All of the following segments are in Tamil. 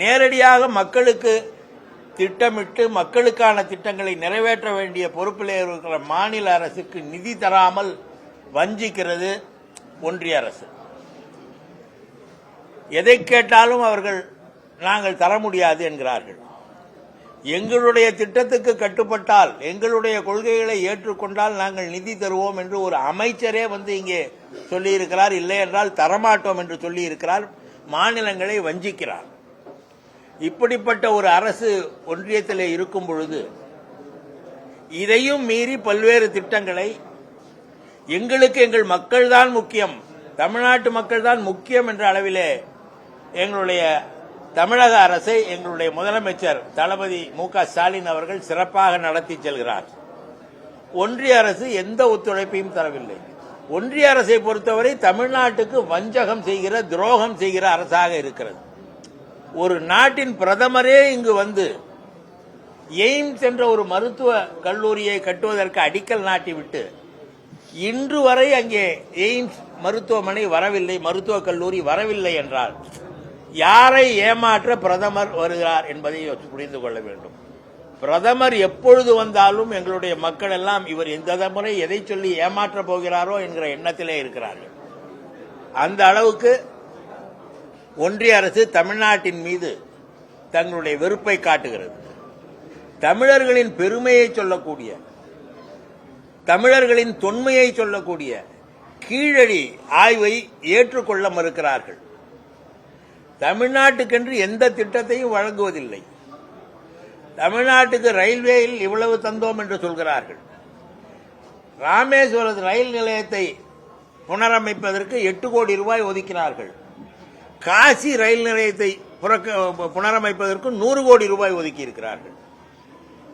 நேரடியாக மக்களுக்கு திட்டமிட்டு மக்களுக்கான திட்டங்களை நிறைவேற்ற வேண்டிய பொறுப்பில் இருக்கிற மாநில அரசுக்கு நிதி தராமல் வஞ்சிக்கிறது ஒன்றிய அரசு. எதை கேட்டாலும் அவர்கள் நாங்கள் தர முடியாது என்கிறார்கள். எங்களுடைய திட்டத்துக்கு கட்டுப்பட்டால், எங்களுடைய கொள்கைகளை ஏற்றுக்கொண்டால் நாங்கள் நிதி தருவோம் என்று ஒரு அமைச்சரே இங்கே சொல்லியிருக்கிறார். இல்லை என்றால் தரமாட்டோம் என்று சொல்லியிருக்கிறார். மாநிலங்களை வஞ்சிக்கிறார். இப்படிப்பட்ட ஒரு அரசு ஒன்றியத்தில் இருக்கும் பொழுது இதையும் மீறி பல்வேறு திட்டங்களை எங்களுக்கு எங்கள் மக்கள் தான் முக்கியம், தமிழ்நாட்டு மக்கள் தான் முக்கியம் என்ற அளவிலே எங்களுடைய தமிழக அரசை எங்களுடைய முதலமைச்சர் தளபதி மு.க. ஸ்டாலின் அவர்கள் சிறப்பாக நடத்தி செல்கிறார். ஒன்றிய அரசு எந்த ஒத்துழைப்பையும் தரவில்லை. ஒன்றிய அரசை பொறுத்தவரை தமிழ்நாட்டுக்கு வஞ்சகம் செய்கிற, துரோகம் செய்கிற அரசாக இருக்கிறது. ஒரு நாட்டின் பிரதமரே இங்கு எய்ம்ஸ் என்ற ஒரு மருத்துவ கல்லூரியை கட்டுவதற்கு அடிக்கல் நாட்டிவிட்டு இன்று வரை அங்கே எய்ம்ஸ் மருத்துவமனை வரவில்லை, மருத்துவக் கல்லூரி வரவில்லை என்றால் யாரை ஏமாற்ற பிரதமர் வருகிறார் என்பதை புரிந்து கொள்ள வேண்டும். பிரதமர் எப்பொழுது வந்தாலும் எங்களுடைய மக்கள் எல்லாம் இவர் இந்த முறை எதை சொல்லி ஏமாற்றப் போகிறாரோ என்கிற எண்ணத்திலே இருக்கிறார்கள். அந்த அளவுக்கு ஒன்றிய அரசு தமிழ்நாட்டின் மீது தங்களுடைய வெறுப்பை காட்டுகிறது. தமிழர்களின் பெருமையை சொல்லக்கூடிய, தமிழர்களின் தொன்மையை சொல்லக்கூடிய கீழடி ஆய்வை ஏற்றுக்கொள்ள மறுக்கிறார்கள். தமிழ்நாட்டுக்கென்று எந்த திட்டத்தையும் வழங்குவதில்லை. தமிழ்நாட்டுக்கு ரயில்வேயில் இவ்வளவு தந்தோம் என்று சொல்கிறார்கள். ராமேஸ்வரம் ரயில் நிலையத்தை புனரமைப்பதற்கு 8 கோடி ரூபாய் ஒதுக்கினார்கள். காசி ரயில் நிலையத்தை புனரமைப்பதற்கு 100 கோடி ரூபாய் ஒதுக்கி இருக்கிறார்கள்.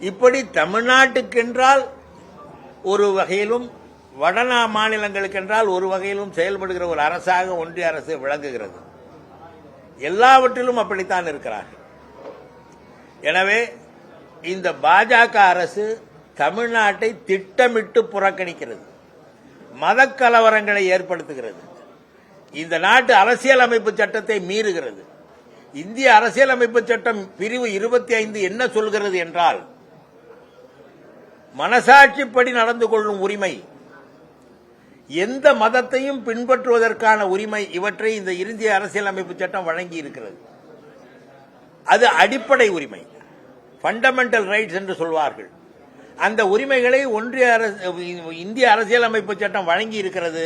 இப்படி தமிழ்நாட்டுக்கென்றால் ஒரு வகையிலும், வட மாநிலங்களுக்கென்றால் ஒரு வகையிலும் செயல்படுகிற ஒரு அரசாக ஒன்றிய அரசு விளங்குகிறது. எல்லாவற்றிலும் அப்படித்தான் இருக்கிறார்கள். எனவே இந்த பாஜக அரசு தமிழ்நாட்டை திட்டமிட்டு புறக்கணிக்கிறது, மதக்கலவரங்களை ஏற்படுத்துகிறது, இந்த நாட்டு அரசியலமைப்பு சட்டத்தை மீறுகிறது. இந்திய அரசியலமைப்பு சட்டம் பிரிவு 25 என்ன சொல்கிறது என்றால், மனசாட்சிப்படி நடந்து கொள்ளும் உரிமை, எந்த மதத்தையும் பின்பற்றுவதற்கான உரிமை, இவற்றை இந்த இந்திய அரசியலமைப்பு சட்டம் வழங்கி இருக்கிறது. அது அடிப்படை உரிமை, ஃபண்டமெண்டல் ரைட்ஸ் என்று சொல்வார்கள். அந்த உரிமைகளை இந்திய அரசியலமைப்பு சட்டம் வழங்கி இருக்கிறது.